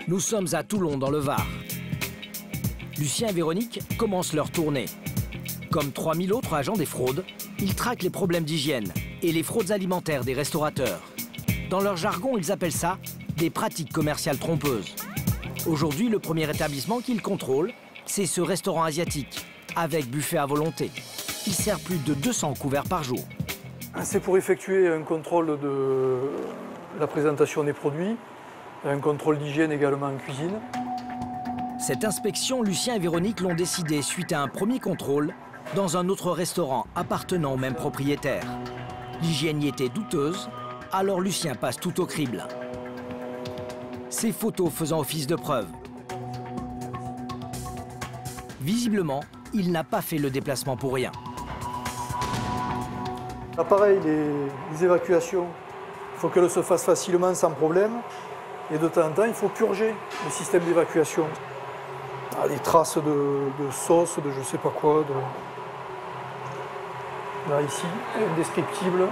Nous sommes à Toulon, dans le Var. Lucien et Véronique commencent leur tournée. Comme 3000 autres agents des fraudes, ils traquent les problèmes d'hygiène et les fraudes alimentaires des restaurateurs. Dans leur jargon, ils appellent ça des pratiques commerciales trompeuses. Aujourd'hui, le premier établissement qu'ils contrôlent, c'est ce restaurant asiatique, avec buffet à volonté. Il sert plus de 200 couverts par jour. C'est pour effectuer un contrôle de la présentation des produits, un contrôle d'hygiène également en cuisine. Cette inspection, Lucien et Véronique l'ont décidée suite à un premier contrôle dans un autre restaurant appartenant au même propriétaire. L'hygiène y était douteuse, alors Lucien passe tout au crible. Ces photos faisant office de preuve. Visiblement, il n'a pas fait le déplacement pour rien. Là, pareil, les évacuations, il faut qu'elles se fassent facilement, sans problème. Et de temps en temps, il faut purger le système d'évacuation. Des traces de sauce, de je ne sais pas quoi. Là, ici, indescriptible.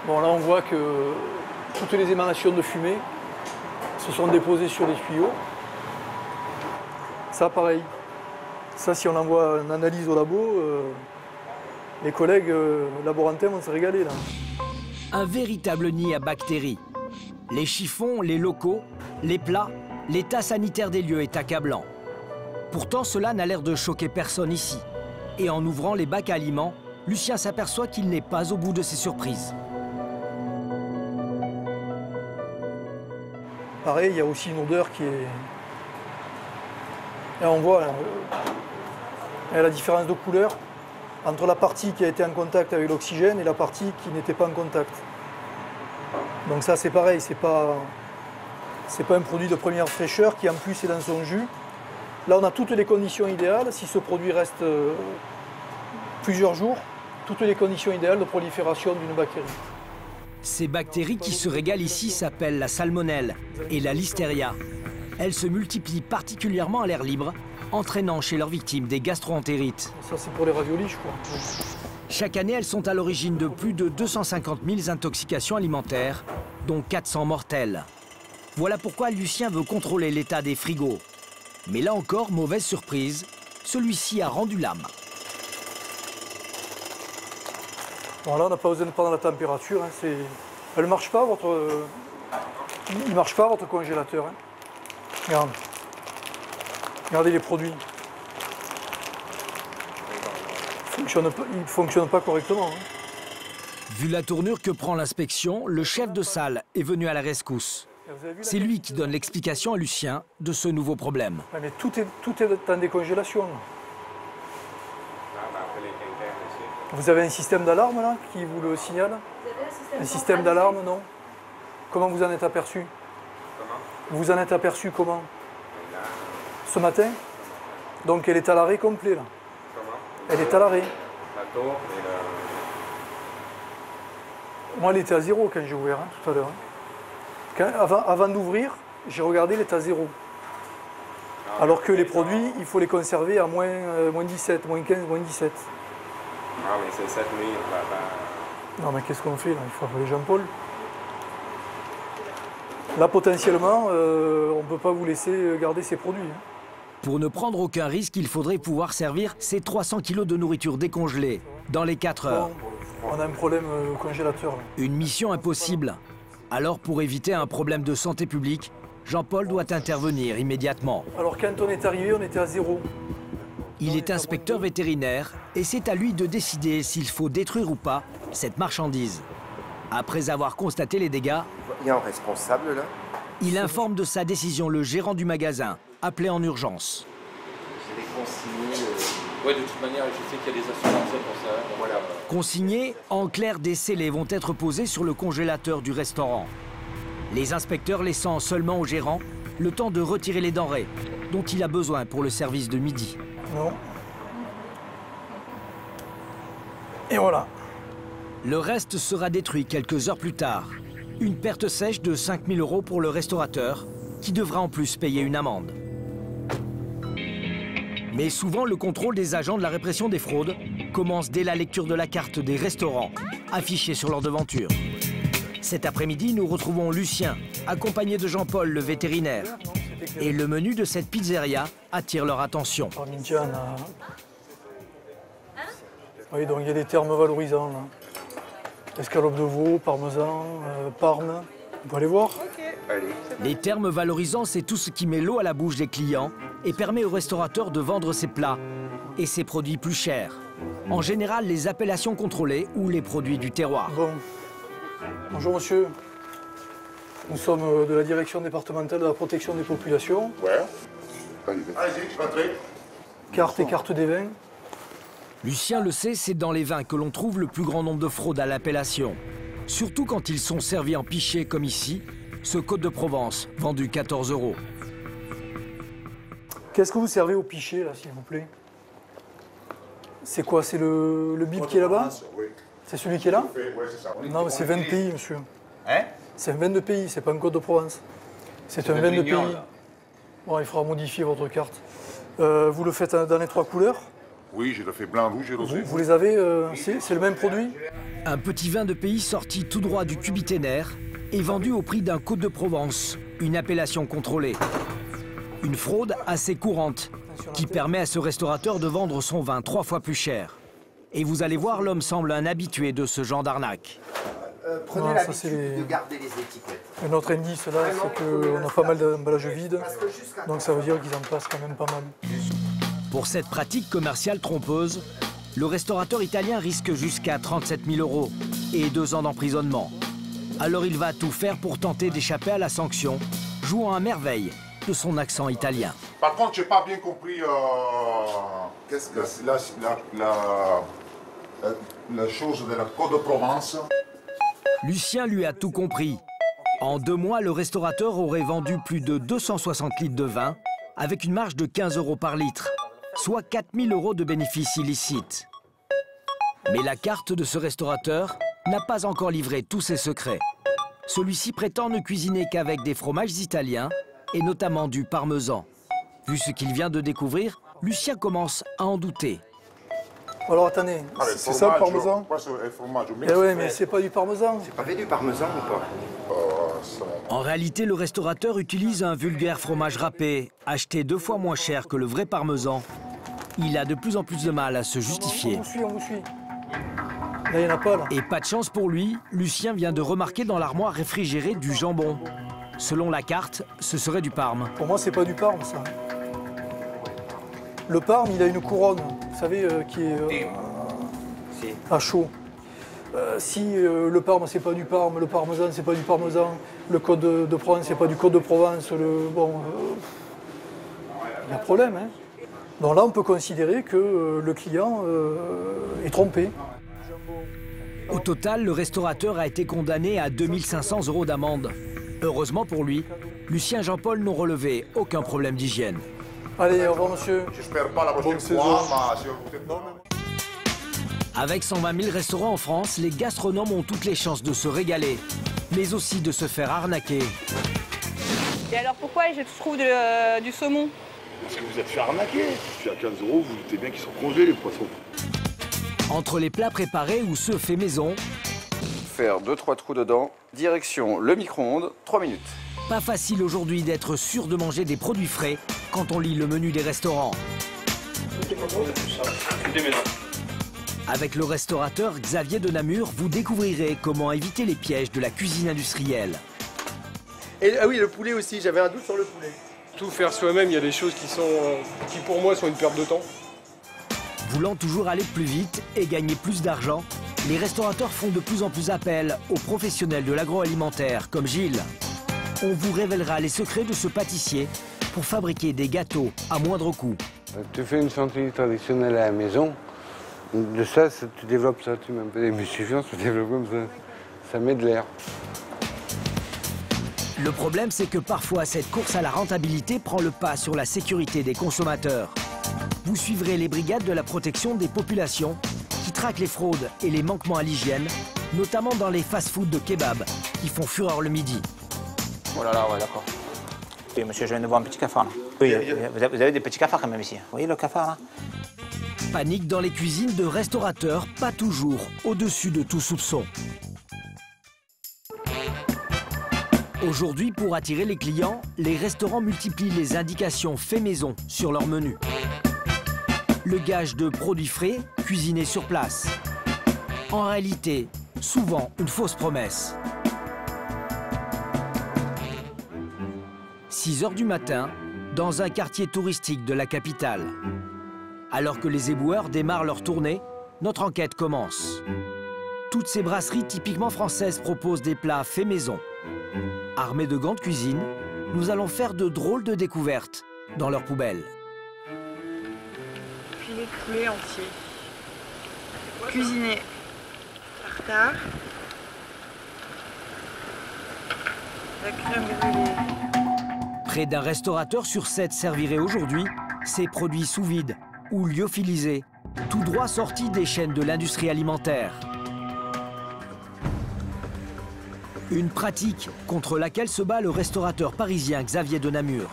Bon, là, on voit que toutes les émanations de fumée se sont déposées sur les tuyaux. Ça, pareil. Ça, si on envoie une analyse au labo, les collègues laborantins vont se régaler, là. Un véritable nid à bactéries. Les chiffons, les locaux, les plats, l'état sanitaire des lieux est accablant. Pourtant, cela n'a l'air de choquer personne ici. Et en ouvrant les bacs à aliments, Lucien s'aperçoit qu'il n'est pas au bout de ses surprises. Pareil, il y a aussi une odeur qui est... Là, on voit la différence de couleur entre la partie qui a été en contact avec l'oxygène et la partie qui n'était pas en contact. Donc ça, c'est pareil, c'est pas un produit de première fraîcheur qui en plus est dans son jus. Là, on a toutes les conditions idéales, si ce produit reste plusieurs jours, toutes les conditions idéales de prolifération d'une bactérie. Ces bactéries qui se régalent ici s'appellent la salmonelle et la listeria. Elles se multiplient particulièrement à l'air libre, entraînant chez leurs victimes des gastro-entérites. Ça, c'est pour les raviolis, je crois. Chaque année, elles sont à l'origine de plus de 250 000 intoxications alimentaires, dont 400 mortelles. Voilà pourquoi Lucien veut contrôler l'état des frigos. Mais là encore, mauvaise surprise, celui-ci a rendu l'âme. Bon, là, on n'a pas besoin de prendre la température. Elle marche pas, il marche pas, votre congélateur. Regarde. Regardez les produits. Il ne fonctionne pas correctement. Vu la tournure que prend l'inspection, le chef de salle est venu à la rescousse. C'est lui qui donne l'explication à Lucien de ce nouveau problème. Ouais, mais tout est en décongélation. Vous avez un système d'alarme là qui vous le signale? Un système d'alarme, non? Comment vous en êtes aperçu? Vous en êtes aperçu comment? Ce matin? Donc elle est à l'arrêt complet là. Elle est à l'arrêt. Moi, elle était à 0 quand j'ai ouvert, tout à l'heure. Avant d'ouvrir, j'ai regardé, elle est à 0. Alors que les produits, il faut les conserver à moins 17, moins 15, moins 17. Ah, mais c'est cette nuit. Non, mais qu'est-ce qu'on fait là? Il faut appeler Jean-Paul. Là, potentiellement, on ne peut pas vous laisser garder ces produits. Pour ne prendre aucun risque, il faudrait pouvoir servir ces 300 kilos de nourriture décongelée dans les 4 heures. On a un problème au congélateur. Là. Une mission impossible. Alors, pour éviter un problème de santé publique, Jean-Paul doit intervenir immédiatement. Alors, quand on est arrivé, on était à 0. Il est inspecteur vétérinaire et c'est à lui de décider s'il faut détruire ou pas cette marchandise. Après avoir constaté les dégâts, il y a un responsable là. Il informe de sa décision le gérant du magasin, appelé en urgence. Je l'ai consigné. Oui, de toute manière, je sais qu'il y a des assurances pour ça. Donc voilà. Consignés, en clair, des scellés vont être posés sur le congélateur du restaurant. Les inspecteurs laissant seulement au gérant le temps de retirer les denrées dont il a besoin pour le service de midi. Non. Et voilà. Le reste sera détruit quelques heures plus tard. Une perte sèche de 5 000 € pour le restaurateur, qui devra en plus payer une amende. Mais souvent, le contrôle des agents de la répression des fraudes commence dès la lecture de la carte des restaurants, affichée sur leur devanture. Cet après-midi, nous retrouvons Lucien, accompagné de Jean-Paul, le vétérinaire. Et le menu de cette pizzeria attire leur attention. Parmigiana. Oui, donc il y a des termes valorisants là. Escalope de veau, parmesan, parme. On peut aller voir? Les termes valorisants, c'est tout ce qui met l'eau à la bouche des clients et permet au restaurateur de vendre ses plats et ses produits plus chers. En général, les appellations contrôlées ou les produits du terroir. Bon. Bonjour monsieur. Nous sommes de la direction départementale de la protection des populations. Ouais. Allez-y, rentrez. Carte et carte des vins. Lucien le sait, c'est dans les vins que l'on trouve le plus grand nombre de fraudes à l'appellation. Surtout quand ils sont servis en pichet comme ici, ce Côte de Provence, vendu 14 €. Qu'est-ce que vous servez au pichet là, s'il vous plaît? C'est quoi? C'est le bib qui est là-bas? Oui. C'est celui qui est là? Oui, c'est ça. Non, mais c'est 20 pays, monsieur. Hein? C'est un vin de pays, c'est pas un Côte de Provence. C'est un vin de pays. Bon, il faudra modifier votre carte. Vous le faites dans les 3 couleurs? Oui, je le fais blanc, rouge et rosé. Vous les avez, c'est le même produit? Un petit vin de pays sorti tout droit du cubiténaire et vendu au prix d'un Côte de Provence, une appellation contrôlée. Une fraude assez courante qui permet à ce restaurateur de vendre son vin 3 fois plus cher. Et vous allez voir, l'homme semble un habitué de ce genre d'arnaque. Prenez Non, ça, l'habitude c'est de garder les étiquettes. Un autre indice là, c'est qu'on a pas mal d'emballages vides. Donc ça veut dire qu'ils en passent quand même pas mal. Pour cette pratique commerciale trompeuse, le restaurateur italien risque jusqu'à 37 000 € et 2 ans d'emprisonnement. Alors il va tout faire pour tenter d'échapper à la sanction, jouant à merveille de son accent italien. Par contre, j'ai pas bien compris qu'est-ce que la chose de la Côte de Provence. Lucien lui a tout compris. En 2 mois, le restaurateur aurait vendu plus de 260 litres de vin avec une marge de 15 € par litre, soit 4 000 € de bénéfices illicites. Mais la carte de ce restaurateur n'a pas encore livré tous ses secrets. Celui-ci prétend ne cuisiner qu'avec des fromages italiens et notamment du parmesan. Vu ce qu'il vient de découvrir, Lucien commence à en douter. Alors attendez, c'est ça le parmesan? Eh ouais, mais c'est pas du parmesan. Vous avez du parmesan ou pas? En réalité, le restaurateur utilise un vulgaire fromage râpé, acheté 2 fois moins cher que le vrai parmesan. Il a de plus en plus de mal à se justifier. On vous suit. Là, il n'y en a pas, là. Et pas de chance pour lui, Lucien vient de remarquer dans l'armoire réfrigérée du jambon. Selon la carte, ce serait du parme. Pour moi, c'est pas du parme, ça. Le parme, il a une couronne, vous savez, qui est à chaud. Si le parme, c'est pas du parme, le parmesan, c'est pas du parmesan, le Côte de Provence, c'est pas du Côte de Provence, bon, il y a problème, hein. Donc là, on peut considérer que le client est trompé. Au total, le restaurateur a été condamné à 2 500 € d'amende. Heureusement pour lui, Lucien et Jean-Paul n'ont relevé aucun problème d'hygiène. Allez, au revoir, monsieur. J'espère pas la prochaine fois, si vous... Avec 120 000 restaurants en France, les gastronomes ont toutes les chances de se régaler, mais aussi de se faire arnaquer. Et alors pourquoi je trouve du saumon? Parce que vous êtes fait arnaquer. Puis à 15 €, vous doutez bien qu'ils sont congelés, les poissons. Entre les plats préparés ou ceux faits maison, faire 2-3 trous dedans, direction le micro-ondes, 3 minutes. pas facile aujourd'hui d'être sûr de manger des produits frais quand on lit le menu des restaurants. Avec le restaurateur Xavier de Namur, vous découvrirez comment éviter les pièges de la cuisine industrielle. Et, ah oui, le poulet aussi, j'avais un doute sur le poulet. Tout faire soi-même, il y a des choses qui pour moi sont une perte de temps. Voulant toujours aller plus vite et gagner plus d'argent, les restaurateurs font de plus en plus appel aux professionnels de l'agroalimentaire comme Gilles. On vous révélera les secrets de ce pâtissier pour fabriquer des gâteaux à moindre coût. Tu fais une chantilly traditionnelle à la maison, de ça, tu développes ça, tu mets un peu d'émulsifiant, tu développes comme ça, ça met de l'air. Le problème, c'est que parfois, cette course à la rentabilité prend le pas sur la sécurité des consommateurs. Vous suivrez les brigades de la protection des populations qui traquent les fraudes et les manquements à l'hygiène, notamment dans les fast-foods de kebab qui font fureur le midi. Oh là là, ouais, d'accord. Oui, monsieur, je viens de voir un petit cafard, là. Oui, vous avez des petits cafards quand même ici. Vous voyez le cafard, là? Panique dans les cuisines de restaurateurs, pas toujours au-dessus de tout soupçon. Aujourd'hui, pour attirer les clients, les restaurants multiplient les indications fait maison sur leur menu. Le gage de produits frais, cuisinés sur place. En réalité, souvent une fausse promesse. 6 h du matin, dans un quartier touristique de la capitale. Alors que les éboueurs démarrent leur tournée, notre enquête commence. Toutes ces brasseries typiquement françaises proposent des plats faits maison. Armés de gants de cuisine, nous allons faire de drôles de découvertes dans leurs poubelles. Filet de poulet entier. Cuisiné. Tartare. La crème brûlée. Près d'un restaurateur sur 7 servirait aujourd'hui ces produits sous vide ou lyophilisés, tout droit sortis des chaînes de l'industrie alimentaire. Une pratique contre laquelle se bat le restaurateur parisien Xavier de Namur.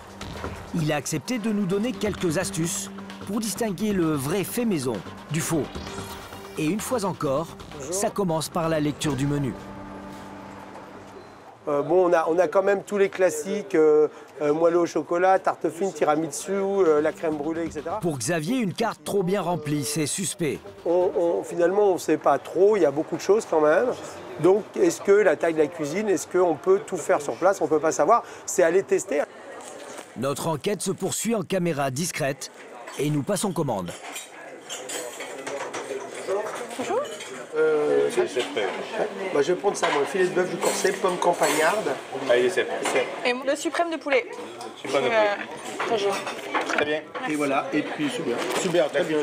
Il a accepté de nous donner quelques astuces pour distinguer le vrai fait maison du faux. Et une fois encore, ça commence par la lecture du menu. Bon, on a quand même tous les classiques, moelleux au chocolat, tarte fine, tiramisu, la crème brûlée, etc. Pour Xavier, une carte trop bien remplie, c'est suspect. Finalement, on ne sait pas trop, il y a beaucoup de choses quand même. Donc, est-ce que la taille de la cuisine, est-ce qu'on peut tout faire sur place? On ne peut pas savoir, c'est aller tester. Notre enquête se poursuit en caméra discrète et nous passons commande. Bonjour. Bah, je vais prendre ça, moi. Filet de bœuf du Corset, pomme campagnarde. Allez, les cèpes. Et le suprême de poulet. Suprême de poulet. Très bien. Et voilà, et puis super. Super, très bien.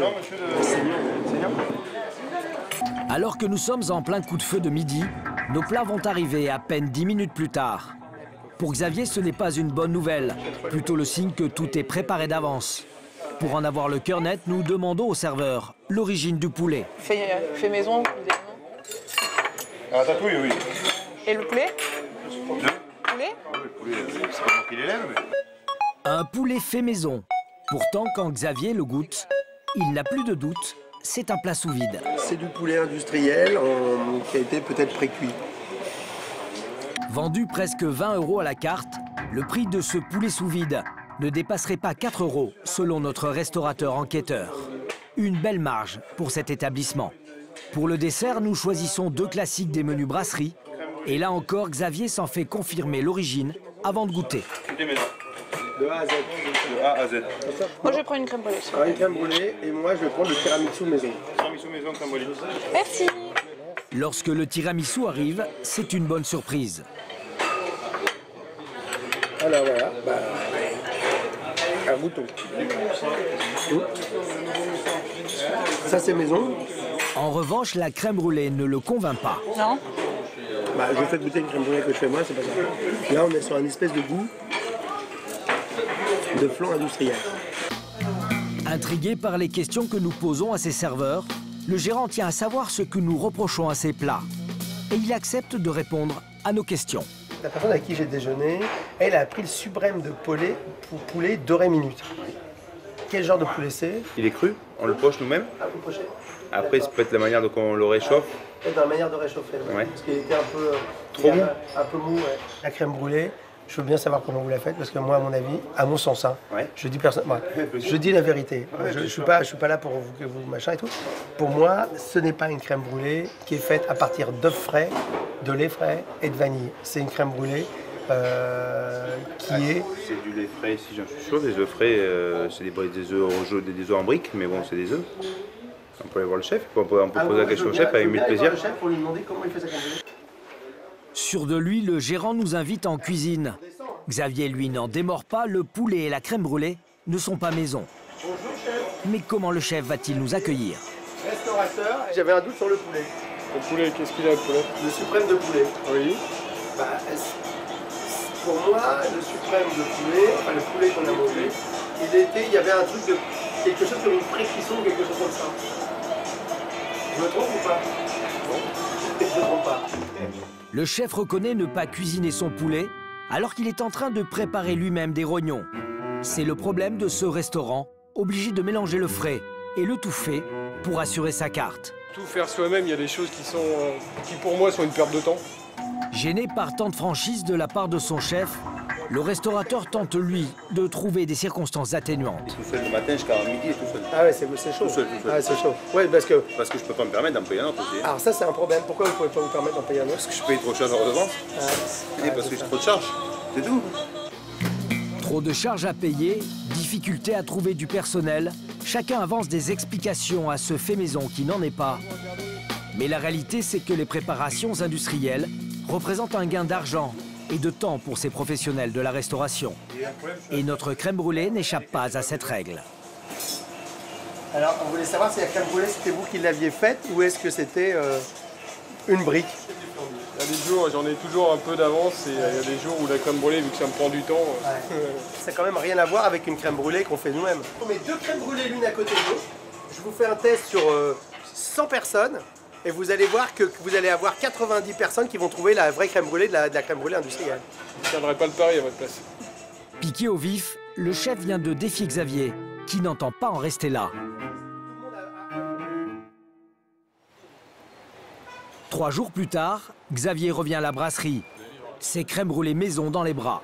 Alors que nous sommes en plein coup de feu de midi, nos plats vont arriver à peine 10 minutes plus tard. Pour Xavier, ce n'est pas une bonne nouvelle, plutôt le signe que tout est préparé d'avance. Pour en avoir le cœur net, nous demandons au serveur l'origine du poulet. Fait maison, évidemment. Ah, tatouille, oui. Et le poulet? Poulet? Le poulet, c'est pas moi qui l'élève, mais... Un poulet fait maison. Pourtant, quand Xavier le goûte, il n'a plus de doute, c'est un plat sous vide. C'est du poulet industriel qui a été peut-être pré-cuit. Vendu presque 20 € à la carte, le prix de ce poulet sous vide ne dépasserait pas 4 € selon notre restaurateur enquêteur. Une belle marge pour cet établissement. Pour le dessert, nous choisissons 2 classiques des menus brasserie. Et là encore, Xavier s'en fait confirmer l'origine avant de goûter. De A à Z. De A à Z. Moi, je vais prendre une crème brûlée. Une crème brûlée et moi, je vais prendre le tiramisu maison. Tiramisu maison, crème brûlée. Merci. Lorsque le tiramisu arrive, c'est une bonne surprise. Alors voilà, un bouton. Ça, c'est maison. En revanche, la crème brûlée ne le convainc pas. Non. Je fais goûter une crème brûlée que je fais moi, c'est pas ça. Là, on est sur un espèce de goût de flan industriel. Intrigué par les questions que nous posons à ses serveurs, le gérant tient à savoir ce que nous reprochons à ces plats. Et il accepte de répondre à nos questions. La personne avec qui j'ai déjeuné, elle a pris le suprême de poulet doré minute. Quel genre de poulet c'est? Il est cru, on le poche nous-mêmes. Ah, vous pochez? Après, ça peut être la manière dont on le réchauffe. Dans la manière de réchauffer, Ouais. Parce qu'il était un peu... Trop mou. Un peu mou, ouais. La crème brûlée, je veux bien savoir comment vous la faites, parce que moi, à mon avis, à mon sens, Ouais. je dis la vérité. Je ne suis pas là pour que vous machin et tout. Pour moi, ce n'est pas une crème brûlée qui est faite à partir d'œufs frais, de lait frais et de vanille. C'est une crème brûlée qui est... C'est du lait frais, si j'en suis sûr. Des œufs frais, c'est des œufs en briques, mais bon, c'est des œufs. On peut aller voir le chef, on peut poser la question au chef avec mille plaisir. Le chef pour lui demander comment il fait sa crème brûlée. Sûr de lui, le gérant nous invite en cuisine. Xavier, lui, n'en démord pas, le poulet et la crème brûlée ne sont pas maison. Bonjour chef. Mais comment le chef va-t-il nous accueillir? Restaurateur, j'avais un doute sur le poulet. Le poulet, qu'est-ce qu'il a le poulet? Le suprême de poulet. Oui. Pour moi, le suprême de poulet, enfin le poulet qu'on a mangé, il y avait un truc de quelque chose comme une pré-cuisson, quelque chose comme ça. Je me trompe ou pas? Non, je ne me trompe pas. Le chef reconnaît ne pas cuisiner son poulet alors qu'il est en train de préparer lui-même des rognons. C'est le problème de ce restaurant, obligé de mélanger le frais et le tout fait pour assurer sa carte. Tout faire soi-même, il y a des choses qui pour moi sont une perte de temps. Gêné par tant de franchise de la part de son chef, le restaurateur tente, lui, de trouver des circonstances atténuantes. Tout seul le matin jusqu'à midi et tout seul. Ah ouais, c'est chaud. Tout seul. Ah, c'est chaud. Ouais, parce que je peux pas me permettre d'en payer un autre aussi. Alors ça, c'est un problème. Pourquoi vous pouvez pas vous permettre d'en payer un autre? Parce que je paye trop cher en redevance. Parce que j'ai trop de charges. C'est tout. Trop de charges à payer, difficulté à trouver du personnel. Chacun avance des explications à ce fait maison qui n'en est pas. Mais la réalité, c'est que les préparations industrielles représentent un gain d'argent et de temps pour ces professionnels de la restauration. Et notre crème brûlée n'échappe pas à cette règle. Alors, on voulait savoir si la crème brûlée, c'était vous qui l'aviez faite ou est-ce que c'était une brique? Il y a des jours, j'en ai toujours un peu d'avance et il y a des jours où la crème brûlée, vu que ça me prend du temps... Ça n'a quand même rien à voir avec une crème brûlée qu'on fait nous-mêmes. On met 2 crèmes brûlées l'une à côté de l'autre. Je vous fais un test sur 100 personnes et vous allez voir que vous allez avoir 90 personnes qui vont trouver la vraie crème brûlée de la crème brûlée industrielle. Je ne tiendrai pas le pari à votre place. Piqué au vif, le chef vient de défier Xavier, qui n'entend pas en rester là. 3 jours plus tard, Xavier revient à la brasserie, ses crèmes brûlées maison dans les bras.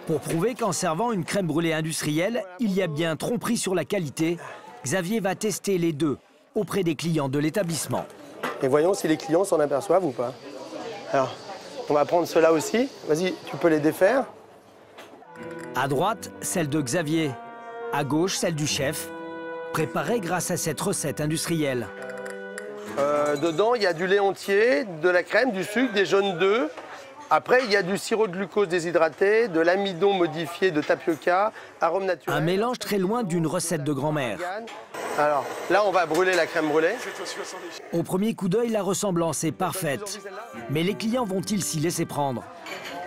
Pour prouver qu'en servant une crème brûlée industrielle, il y a bien tromperie sur la qualité, Xavier va tester les deux auprès des clients de l'établissement. Et voyons si les clients s'en aperçoivent ou pas. Alors, on va prendre ceux-là aussi. Vas-y, tu peux les défaire. À droite, celle de Xavier. À gauche, celle du chef, préparée grâce à cette recette industrielle. Dedans, il y a du lait entier, de la crème, du sucre, des jaunes d'œufs. Après, il y a du sirop de glucose déshydraté, de l'amidon modifié de tapioca, arôme naturel. Un mélange très loin d'une recette de grand-mère. Alors, là, on va brûler la crème brûlée. Au premier coup d'œil, la ressemblance est parfaite. Mais les clients vont-ils s'y laisser prendre?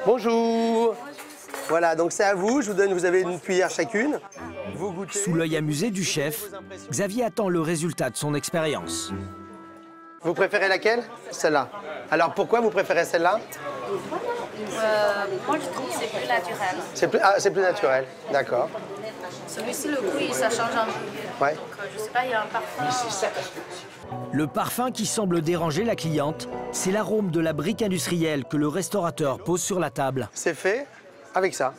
Bonjour. Voilà, donc c'est à vous. Je vous donne, vous avez une cuillère chacune. Vous goûtez. Sous l'œil amusé du chef, Xavier attend le résultat de son expérience. Vous préférez laquelle? Celle-là. Alors pourquoi vous préférez celle-là? Moi, je trouve que c'est plus naturel. C'est plus naturel, d'accord. Celui-ci, le goût, ça change un peu. Ouais. Donc, je sais pas, il y a un parfum. Le parfum qui semble déranger la cliente, c'est l'arôme de la brique industrielle que le restaurateur pose sur la table. C'est fait avec ça.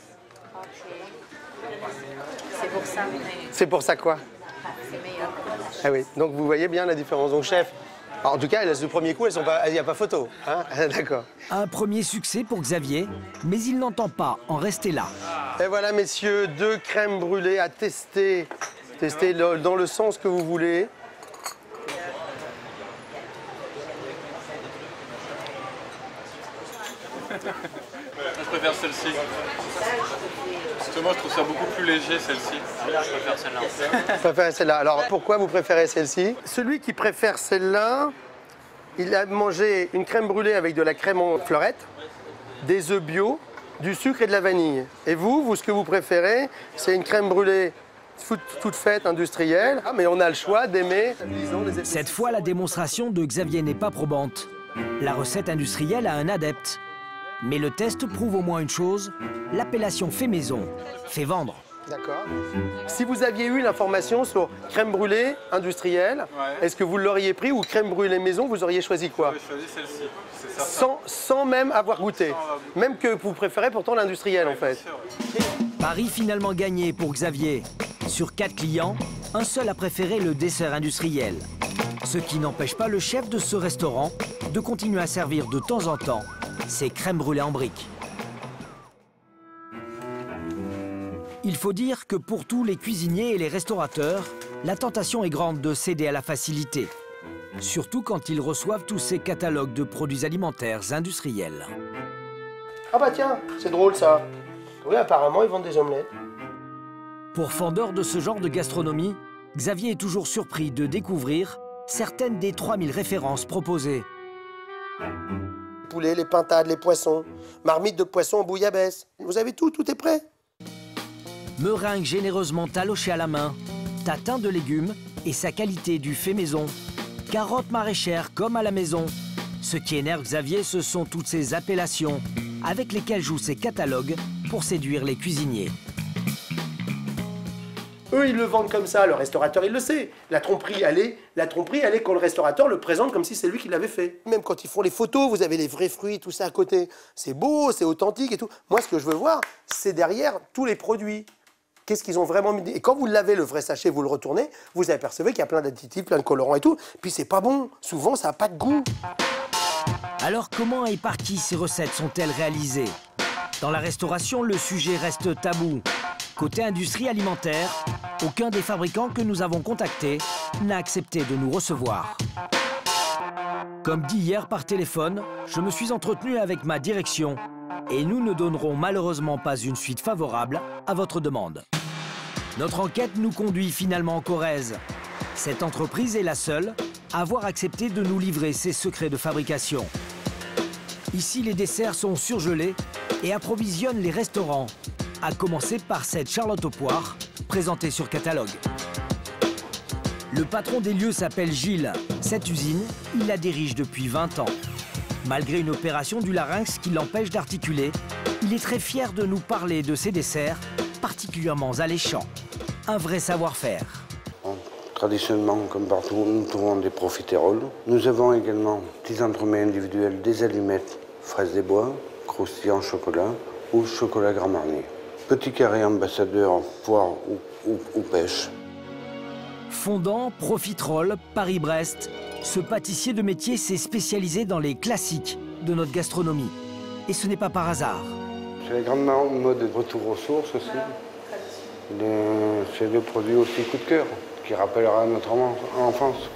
C'est pour ça. C'est pour ça quoi? C'est meilleur. Ah oui, donc vous voyez bien la différence. Donc chef, alors, en tout cas, le premier coup, il n'y a pas photo. Hein. D'accord. Un premier succès pour Xavier, mais il n'entend pas en rester là. Et voilà, messieurs, 2 crèmes brûlées à tester. Testez dans le sens que vous voulez. Je préfère celle-ci. Parce que moi, je trouve ça beaucoup plus léger, celle-ci. Je préfère celle-là. Vous préférez celle-là. Alors, pourquoi vous préférez celle-ci? Celui qui préfère celle-là, il a mangé une crème brûlée avec de la crème en fleurette, des œufs bio, du sucre et de la vanille. Et vous, ce que vous préférez, c'est une crème brûlée toute faite, industrielle. Ah, mais on a le choix d'aimer. Cette fois, la démonstration de Xavier n'est pas probante. La recette industrielle a un adepte. Mais le test prouve au moins une chose, l'appellation fait maison, fait vendre. D'accord. Si vous aviez eu l'information sur crème brûlée industrielle, est-ce que vous l'auriez pris ou crème brûlée maison, vous auriez choisi quoi? J'aurais choisi celle-ci. Sans même avoir goûté. Même que vous préférez pourtant l'industriel en fait. Pari finalement gagné pour Xavier. Sur 4 clients, un seul a préféré le dessert industriel. Ce qui n'empêche pas le chef de ce restaurant de continuer à servir de temps en temps ses crèmes brûlées en briques. Il faut dire que pour tous les cuisiniers et les restaurateurs, la tentation est grande de céder à la facilité. Surtout quand ils reçoivent tous ces catalogues de produits alimentaires industriels. Ah bah tiens, c'est drôle ça. Oui, apparemment, ils vendent des omelettes. Pour fendeur de ce genre de gastronomie, Xavier est toujours surpris de découvrir certaines des 3000 références proposées. Les poulets, les pintades, les poissons, marmite de poisson en bouillabaisse. Vous avez tout est prêt. Meringue généreusement talochée à la main, tatin de légumes et sa qualité du fait maison. Carottes maraîchères comme à la maison. Ce qui énerve Xavier, ce sont toutes ces appellations avec lesquelles jouent ces catalogues pour séduire les cuisiniers. Eux, ils le vendent comme ça, le restaurateur, il le sait. La tromperie, elle est quand le restaurateur le présente comme si c'est lui qui l'avait fait. Même quand ils font les photos, vous avez les vrais fruits, tout ça à côté. C'est beau, c'est authentique et tout. Moi, ce que je veux voir, c'est derrière tous les produits. Qu'est-ce qu'ils ont vraiment mis? Et quand vous lavez le vrai sachet, vous le retournez, vous apercevez qu'il y a plein d'additifs, plein de colorants et tout. Puis c'est pas bon. Souvent, ça n'a pas de goût. Alors comment et par qui ces recettes sont-elles réalisées? Dans la restauration, le sujet reste tabou. Côté industrie alimentaire, aucun des fabricants que nous avons contactés n'a accepté de nous recevoir. Comme dit hier par téléphone, je me suis entretenu avec ma direction et nous ne donnerons malheureusement pas une suite favorable à votre demande. Notre enquête nous conduit finalement en Corrèze. Cette entreprise est la seule à avoir accepté de nous livrer ses secrets de fabrication. Ici, les desserts sont surgelés et approvisionnent les restaurants, à commencer par cette charlotte aux poires, présentée sur catalogue. Le patron des lieux s'appelle Gilles. Cette usine, il la dirige depuis 20 ans. Malgré une opération du larynx qui l'empêche d'articuler, il est très fier de nous parler de ses desserts particulièrement alléchants. Un vrai savoir-faire. Traditionnellement, comme partout, nous trouvons des profiteroles. Nous avons également des entremets individuels, des allumettes, fraises des bois, croustillant chocolat ou chocolat Grand Marnier. Petit carré ambassadeur, poire ou pêche. Fondant, profiterole, Paris-Brest, ce pâtissier de métier s'est spécialisé dans les classiques de notre gastronomie. Et ce n'est pas par hasard. C'est la grande mode de retour aux sources aussi. C'est le produit aussi coup de cœur, qui rappellera notre enfance.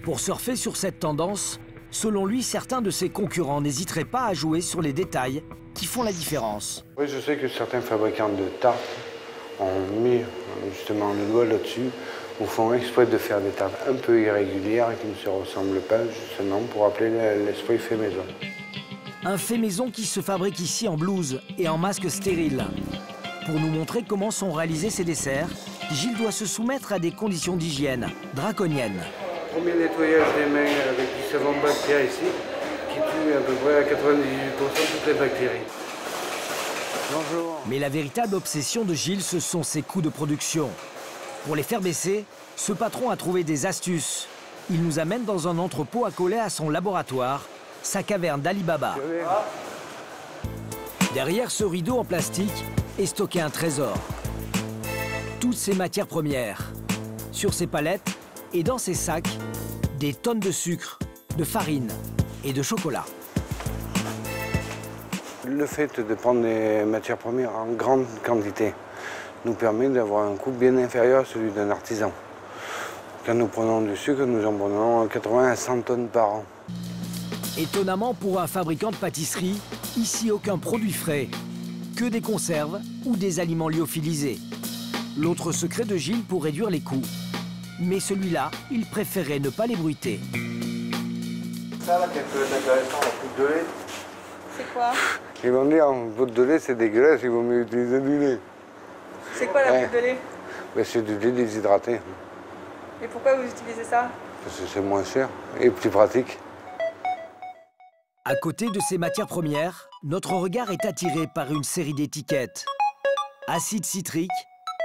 Pour surfer sur cette tendance, selon lui, certains de ses concurrents n'hésiteraient pas à jouer sur les détails qui font la différence. Oui, je sais que certains fabricants de tartes ont mis justement le doigt là-dessus, ou font exprès de faire des tartes un peu irrégulières et qui ne se ressemblent pas, justement pour rappeler l'esprit fait maison. Un fait maison qui se fabrique ici en blouse et en masque stérile. Pour nous montrer comment sont réalisés ces desserts, Gilles doit se soumettre à des conditions d'hygiène draconiennes. Premier nettoyage des mains avec du savon bactère ici, qui tue à peu près à 98% toutes les bactéries. Bonjour. Mais la véritable obsession de Gilles, ce sont ses coûts de production. Pour les faire baisser, ce patron a trouvé des astuces. Il nous amène dans un entrepôt accolé à son laboratoire, sa caverne d'Ali Baba. Derrière ce rideau en plastique est stocké un trésor. Toutes ces matières premières. Sur ces palettes et dans ces sacs, des tonnes de sucre, de farine et de chocolat. Le fait de prendre des matières premières en grande quantité nous permet d'avoir un coût bien inférieur à celui d'un artisan. Quand nous prenons du sucre, nous en prenons 80 à 100 tonnes par an. Étonnamment pour un fabricant de pâtisserie, ici aucun produit frais, que des conserves ou des aliments lyophilisés. L'autre secret de Gilles pour réduire les coûts. Mais celui-là, il préférait ne pas les bruiter. Ça là, quelque chose d'intéressant, la poudre de lait. C'est quoi? Ils vont dire, poudre de lait, c'est dégueulasse, il vaut mieux utiliser du lait. C'est quoi la poudre de lait? Ben, c'est du lait déshydraté. Et pourquoi vous utilisez ça? Parce que c'est moins cher et plus pratique. À côté de ces matières premières, notre regard est attiré par une série d'étiquettes. Acide citrique,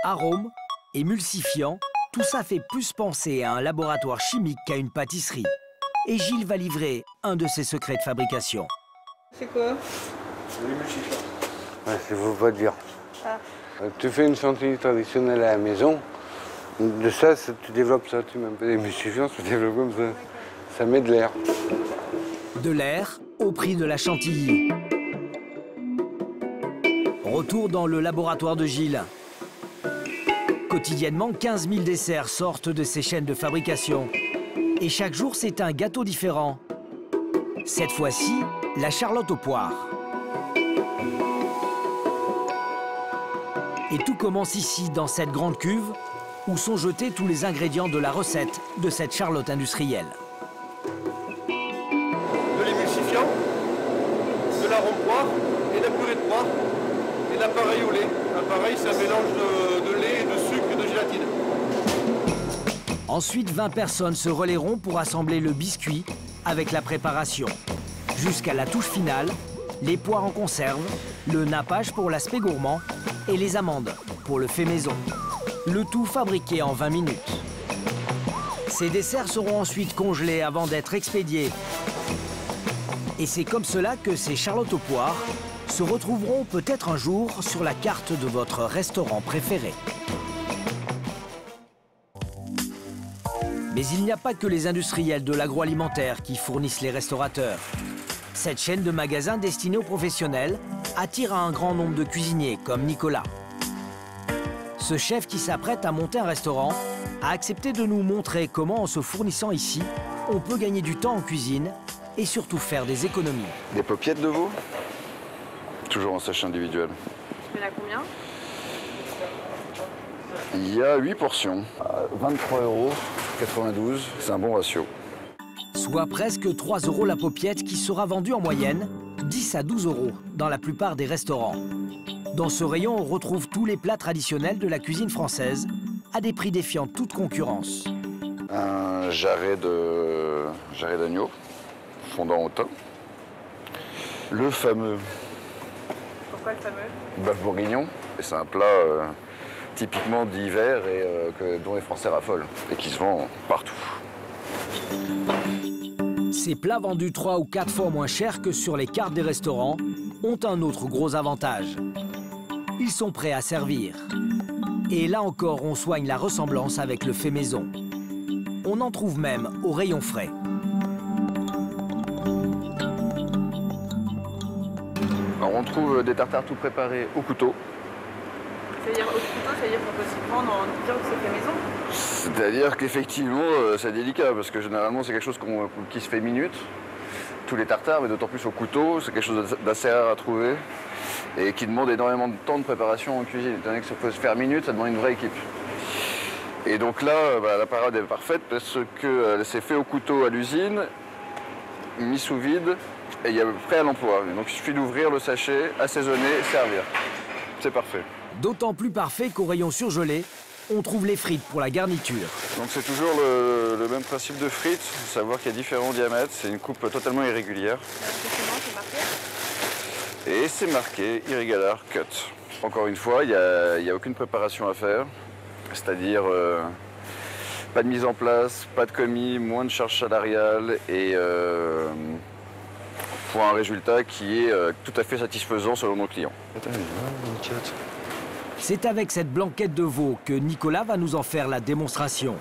arômes, émulsifiants, tout ça fait plus penser à un laboratoire chimique qu'à une pâtisserie. Et Gilles va livrer un de ses secrets de fabrication. C'est quoi? L'émulsifiant. Ouais, c'est faut pas dire. Ah. Tu fais une chantilly traditionnelle à la maison. De ça, tu développes ça. Tu mets un peu d'émulsifiant, tu développes comme ça. Ça met de l'air. De l'air au prix de la chantilly. Retour dans le laboratoire de Gilles. Quotidiennement, 15 000 desserts sortent de ces chaînes de fabrication. Et chaque jour, c'est un gâteau différent. Cette fois-ci, la charlotte aux poires. Et tout commence ici, dans cette grande cuve, où sont jetés tous les ingrédients de la recette de cette charlotte industrielle. De l'émulsifiant, de l'arôme poire et de la purée de poire et de l'appareil au lait. L'appareil, c'est un mélange de lait, de sucre et de gélatine. Ensuite, 20 personnes se relayeront pour assembler le biscuit avec la préparation. Jusqu'à la touche finale, les poires en conserve, le nappage pour l'aspect gourmand et les amandes pour le fait maison. Le tout fabriqué en 20 minutes. Ces desserts seront ensuite congelés avant d'être expédiés. Et c'est comme cela que ces charlottes aux poires se retrouveront peut-être un jour sur la carte de votre restaurant préféré. Mais il n'y a pas que les industriels de l'agroalimentaire qui fournissent les restaurateurs. Cette chaîne de magasins destinée aux professionnels attire un grand nombre de cuisiniers comme Nicolas. Ce chef qui s'apprête à monter un restaurant a accepté de nous montrer comment, en se fournissant ici, on peut gagner du temps en cuisine et surtout faire des économies. Des paupiètes de veau, toujours en sachet individuel. Il y en a combien? Il y a 8 portions, 23,92 €, c'est un bon ratio. Soit presque 3 € la paupiette qui sera vendue en moyenne 10 à 12 € dans la plupart des restaurants. Dans ce rayon, on retrouve tous les plats traditionnels de la cuisine française à des prix défiant toute concurrence. Un jarret d'agneau, fondant au thym. Le fameux... Pourquoi le fameux? Bœuf bourguignon. C'est un plat typiquement d'hiver et dont les Français raffolent et qui se vend partout. Ces plats vendus 3 ou 4 fois moins cher que sur les cartes des restaurants ont un autre gros avantage. Ils sont prêts à servir. Et là encore, on soigne la ressemblance avec le fait maison. On en trouve même au rayon frais. Alors on trouve des tartares tout préparés au couteau. C'est-à-dire au couteau, c'est-à-dire qu'on peut s'y prendre en disant que c'est fait maison? C'est-à-dire qu'effectivement, c'est délicat, parce que généralement, c'est quelque chose qui se fait minute. Tous les tartares, mais d'autant plus au couteau, c'est quelque chose d'assez rare à trouver et qui demande énormément de temps de préparation en cuisine. Étant donné que ça peut se faire minute, ça demande une vraie équipe. Et donc là, la parade est parfaite parce que c'est fait au couteau à l'usine, mis sous vide, et il y a prêt à l'emploi. Donc il suffit d'ouvrir le sachet, assaisonner, servir. C'est parfait. D'autant plus parfait qu'au rayon surgelé, on trouve les frites pour la garniture. Donc c'est toujours le même principe de frites, savoir qu'il y a différents diamètres, c'est une coupe totalement irrégulière. Et c'est marqué Irregular Cut. Encore une fois, il n'y a aucune préparation à faire, c'est-à-dire pas de mise en place, pas de commis, moins de charges salariales et pour un résultat qui est tout à fait satisfaisant selon nos clients. C'est avec cette blanquette de veau que Nicolas va nous en faire la démonstration.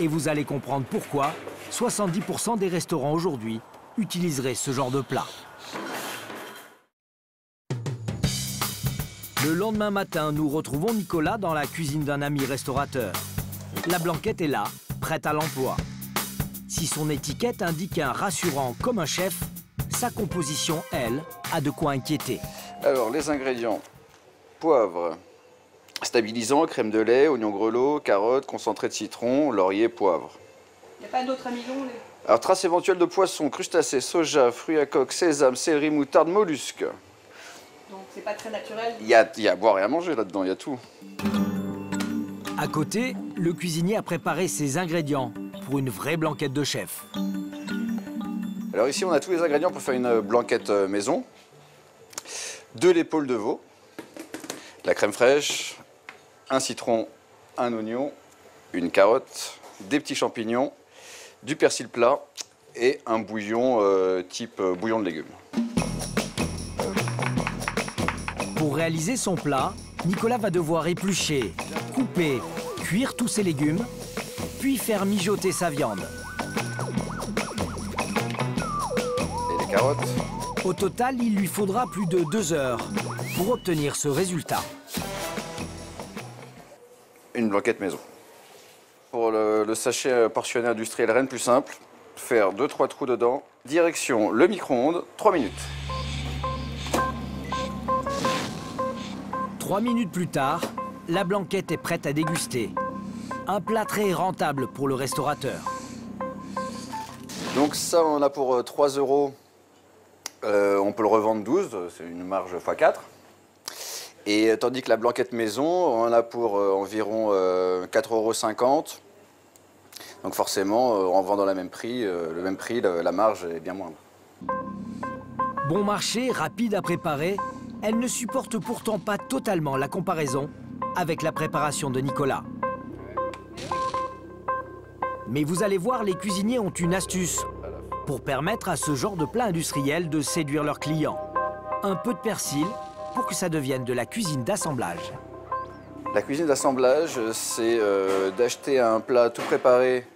Et vous allez comprendre pourquoi 70% des restaurants aujourd'hui utiliseraient ce genre de plat. Le lendemain matin, nous retrouvons Nicolas dans la cuisine d'un ami restaurateur. La blanquette est là, prête à l'emploi. Si son étiquette indique un rassurant comme un chef, sa composition, elle, a de quoi inquiéter. Alors, les ingrédients. Poivre, stabilisant, crème de lait, oignon grelot, carottes, concentré de citron, laurier, poivre. Il n'y a pas d'autres amidons? Alors, traces éventuelles de poissons, crustacés, soja, fruits à coque, sésame, céleri, moutarde, mollusques. Donc c'est pas très naturel? Il y a à boire et à manger là-dedans, il y a tout. À côté, le cuisinier a préparé ses ingrédients pour une vraie blanquette de chef. Alors ici, on a tous les ingrédients pour faire une blanquette maison. De l'épaule de veau, de la crème fraîche, un citron, un oignon, une carotte, des petits champignons, du persil plat et un bouillon type bouillon de légumes. Pour réaliser son plat, Nicolas va devoir éplucher, couper, cuire tous ses légumes, puis faire mijoter sa viande. Et les carottes. Au total, il lui faudra plus de 2 heures pour obtenir ce résultat. Une blanquette maison. Pour le sachet portionné industriel, rien de plus simple. Faire 2-3 trous dedans. Direction le micro-ondes, 3 minutes. 3 minutes plus tard, la blanquette est prête à déguster. Un plat très rentable pour le restaurateur. Donc ça, on en a pour 3 €. On peut le revendre 12, c'est une marge x4. Et tandis que la blanquette maison, on en a pour environ 4,50 €. Donc forcément, en vendant le même prix, la marge est bien moindre. Bon marché, rapide à préparer, elle ne supporte pourtant pas totalement la comparaison avec la préparation de Nicolas. Mais vous allez voir, les cuisiniers ont une astuce pour permettre à ce genre de plat industriel de séduire leurs clients. Un peu de persil pour que ça devienne de la cuisine d'assemblage. La cuisine d'assemblage, c'est d'acheter un plat tout préparé,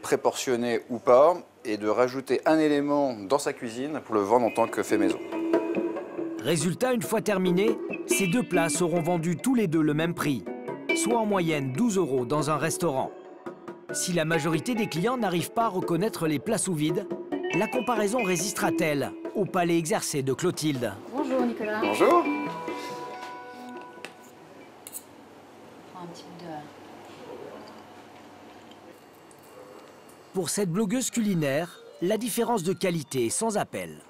préportionné ou pas, et de rajouter un élément dans sa cuisine pour le vendre en tant que fait maison. Résultat, une fois terminé, ces deux plats seront vendus tous les deux le même prix, soit en moyenne 12 € dans un restaurant. Si la majorité des clients n'arrivent pas à reconnaître les plats sous vide, la comparaison résistera-t-elle au palais exercé de Clotilde? Bonjour Nicolas. Bonjour. Un petit peu de... Pour cette blogueuse culinaire, la différence de qualité est sans appel.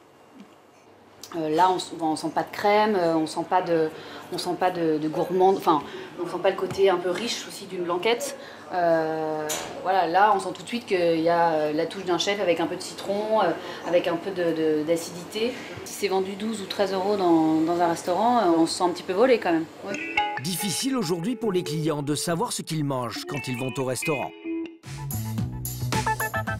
Là, on ne sent pas de crème, on ne sent pas de gourmande, enfin, on ne sent pas le côté un peu riche aussi d'une blanquette. Voilà, là, on sent tout de suite qu'il y a la touche d'un chef avec un peu de citron, avec un peu d'acidité. Si c'est vendu 12 ou 13 € dans un restaurant, on se sent un petit peu volé quand même. Ouais. Difficile aujourd'hui pour les clients de savoir ce qu'ils mangent quand ils vont au restaurant.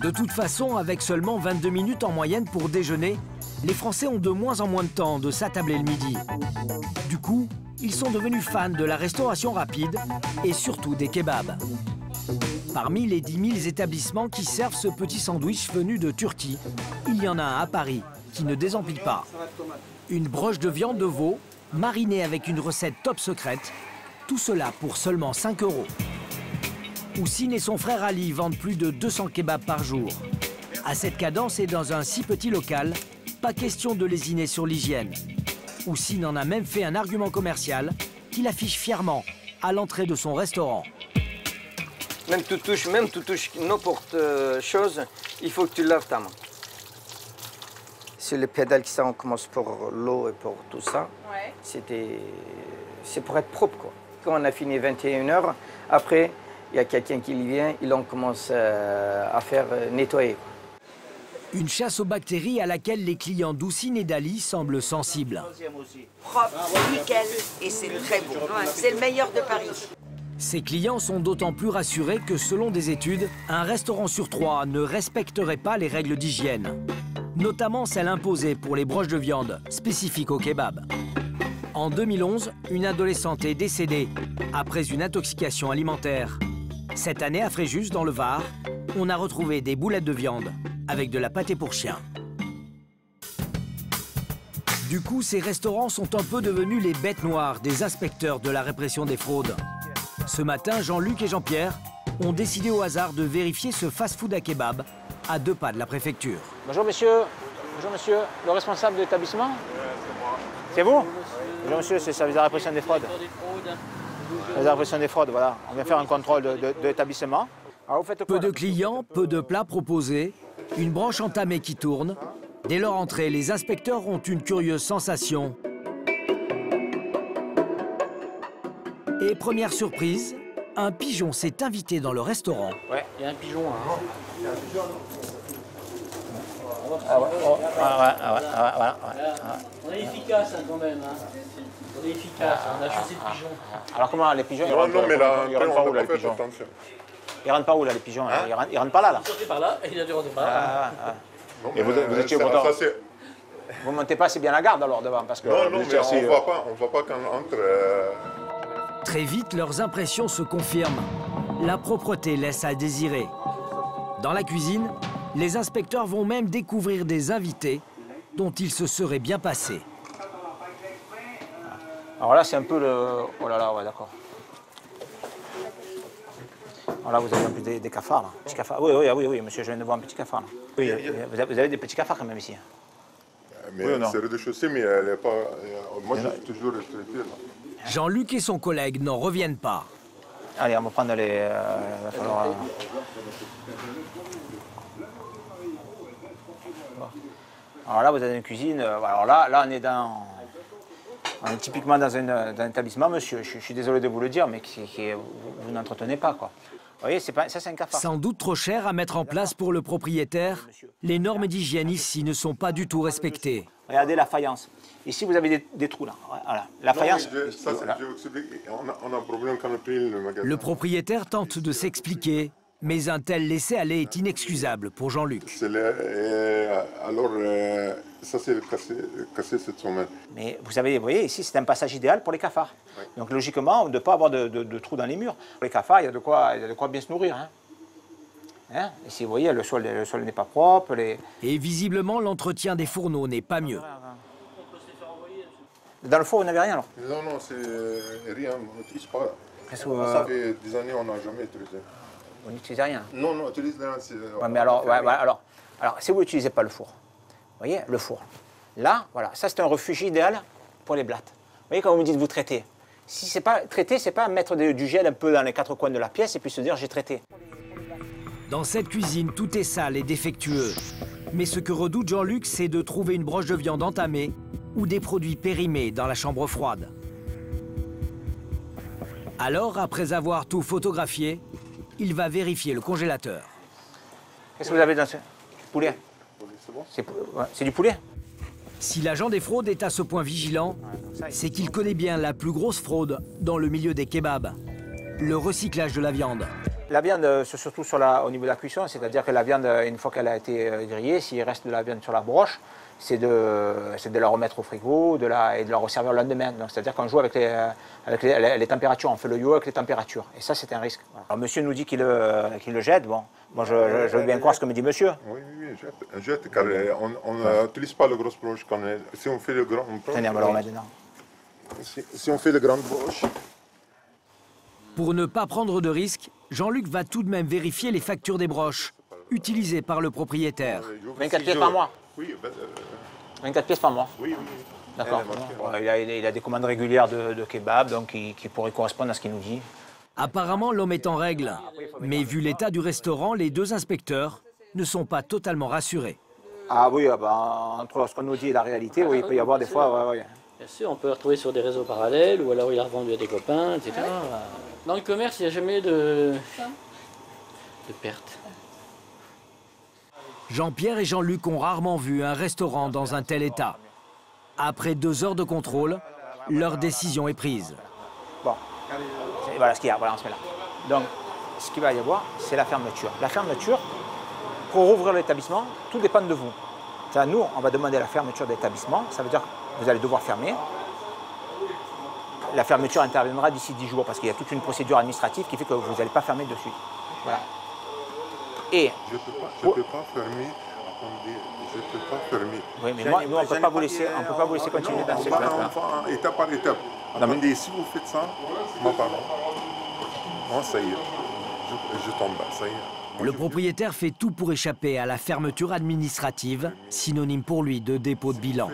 De toute façon, avec seulement 22 minutes en moyenne pour déjeuner, les Français ont de moins en moins de temps de s'attabler le midi. Du coup, ils sont devenus fans de la restauration rapide et surtout des kebabs. Parmi les 10 000 établissements qui servent ce petit sandwich venu de Turquie, il y en a un à Paris qui ne désempile pas. Une broche de viande de veau marinée avec une recette top secrète, tout cela pour seulement 5 €. Houssine et son frère Ali vendent plus de 200 kebabs par jour. À cette cadence et dans un si petit local, pas question de lésiner sur l'hygiène. Houssine en a même fait un argument commercial qu'il affiche fièrement à l'entrée de son restaurant. Même tu touches n'importe chose, il faut que tu laves ta main. C'est le pédale qui ça, on commence pour l'eau et pour tout ça. Ouais. C'est pour être propre, quoi. Quand on a fini 21 h, après, il y a quelqu'un qui vient, et on commence à faire nettoyer. Une chasse aux bactéries à laquelle les clients d'Houssine et d'Ali semblent sensibles. Propre, nickel, et c'est très bon. C'est le meilleur de Paris. Ces clients sont d'autant plus rassurés que selon des études, un restaurant sur 3 ne respecterait pas les règles d'hygiène, notamment celles imposées pour les broches de viande spécifiques au kebab. En 2011, une adolescente est décédée après une intoxication alimentaire. Cette année, à Fréjus, dans le Var, on a retrouvé des boulettes de viande avec de la pâtée pour chien. Du coup, ces restaurants sont un peu devenus les bêtes noires des inspecteurs de la répression des fraudes. Ce matin, Jean-Luc et Jean-Pierre ont décidé au hasard de vérifier ce fast-food à kebab à 2 pas de la préfecture. Bonjour monsieur, le responsable de l'établissement? C'est vous? Bonjour monsieur, c'est le service de la répression des fraudes. La répression des fraudes, voilà. On vient faire un contrôle de l'établissement. Peu de clients, peu de plats proposés, une branche entamée qui tourne. Dès leur entrée, les inspecteurs ont une curieuse sensation. Et première surprise, un pigeon s'est invité dans le restaurant. Ouais, il y a un pigeon. Hein. On est efficace hein, quand même. Hein. On est efficace, on a chassé le pigeon. Alors comment les pigeons, non, mais là, ils rentrent pas où là les pigeons? Ils rentrent pas où là les pigeons? Ils rentrent pas là. Ils sortaient par là et il a dû rentrer par là. Et vous étiez content? Vous ne montez pas assez bien la garde alors devant parce que non, mais on ne voit pas quand on entre. Très vite, leurs impressions se confirment. La propreté laisse à désirer. Dans la cuisine, les inspecteurs vont même découvrir des invités dont ils se seraient bien passés. Alors là, c'est un peu le... Oh là là, ouais, d'accord. Alors là, vous avez un peu des cafards, là. Petits cafards. Oui, monsieur, je viens de voir un petit cafard, là. Oui, vous avez des petits cafards quand même ici. Mais oui, c'est rez-de-chaussée, mais elle n'est pas... Moi, je suis toujours retraité, là. Jean-Luc et son collègue n'en reviennent pas. Allez, on va prendre les... va falloir... Alors là, vous avez une cuisine. Alors là, on est typiquement dans un établissement, monsieur. Je suis désolé de vous le dire, mais vous n'entretenez pas, quoi. Vous voyez, ça, c'est un cafard. Sans doute trop cher à mettre en place pour le propriétaire, les normes d'hygiène ici ne sont pas du tout respectées. Regardez la faïence. Ici, vous avez des trous, là. Voilà. La faïence... Voilà. On a un problème quand on paye le magasin. Le propriétaire tente de s'expliquer, mais un tel laisser-aller est inexcusable pour Jean-Luc. Alors, ça c'est cassé cette semaine. Mais vous voyez, ici, c'est un passage idéal pour les cafards. Oui. Donc, logiquement, de ne pas avoir de trous dans les murs. Pour les cafards, il y a de quoi bien se nourrir. Hein? Ici, vous voyez, le sol n'est pas propre. Et visiblement, l'entretien des fourneaux n'est pas mieux. Dans le four, vous n'avez rien, alors? Non, c'est rien, on n'utilise pas. Ça fait des années, on n'a jamais utilisé. Vous n'utilisez rien? Non, on utilise rien. Ouais, mais alors, alors, si vous n'utilisez pas le four, vous voyez, le four, là, voilà, ça c'est un refuge idéal pour les blattes. Vous voyez, quand vous me dites vous traitez, si c'est pas traiter, c'est pas mettre du gel un peu dans les quatre coins de la pièce et puis se dire j'ai traité. Dans cette cuisine, tout est sale et défectueux. Mais ce que redoute Jean-Luc, c'est de trouver une broche de viande entamée ou des produits périmés dans la chambre froide. Alors, après avoir tout photographié, il va vérifier le congélateur. Qu'est-ce que vous avez dans ce poulet? C'est du poulet. Si l'agent des fraudes est à ce point vigilant, c'est qu'il connaît bien la plus grosse fraude dans le milieu des kebabs, le recyclage de la viande. La viande, c'est surtout au niveau de la cuisson, c'est-à-dire que la viande, une fois qu'elle a été grillée, s'il reste de la viande sur la broche, c'est de la remettre au frigo et de la resservir le lendemain. C'est-à-dire qu'on joue avec les températures, on fait le yo avec les températures. Et ça, c'est un risque. Alors, monsieur nous dit qu'il le jette. Bon, moi, je veux bien croire ce que me dit monsieur. Oui, jette, car on n'utilise pas le gros broche. Si on fait le grand broche... Tenez, on va le remettre dedans. Si on fait le grand broche... Pour ne pas prendre de risques, Jean-Luc va tout de même vérifier les factures des broches utilisées par le propriétaire. 24 pièces par mois? Oui. 24 pièces par mois? Oui. D'accord. Il a des commandes régulières de kebab, donc qui pourraient correspondre à ce qu'il nous dit. Apparemment, l'homme est en règle. Mais vu l'état du restaurant, les deux inspecteurs ne sont pas totalement rassurés. Ah oui, entre ce qu'on nous dit et la réalité, oui, il peut y avoir des fois... Bien sûr, on peut le retrouver sur des réseaux parallèles, ou alors il a revendu à des copains, etc. Dans le commerce, il n'y a jamais de perte. Jean-Pierre et Jean-Luc ont rarement vu un restaurant dans un tel état. Après 2 heures de contrôle, leur décision est prise. Bon, voilà ce qu'il y a, voilà, on se met là. Donc, ce qu'il va y avoir, c'est la fermeture. La fermeture, pour rouvrir l'établissement, tout dépend de vous. Nous, on va demander la fermeture de l'établissement, ça veut dire que vous allez devoir fermer. La fermeture interviendra d'ici 10 jours parce qu'il y a toute une procédure administrative qui fait que vous n'allez pas fermer de suite. Voilà. Et je peux pas fermer. Attendez, je peux pas fermer. Oui, mais moi, nous, on ne peut pas vous laisser continuer dans ce cas-là. Étape par étape. Attendez, si vous faites ça, moi, pardon. Moi, ça y est. Je tombe, ça y est. Le propriétaire fait tout pour échapper à la fermeture administrative, synonyme pour lui de dépôt de bilan.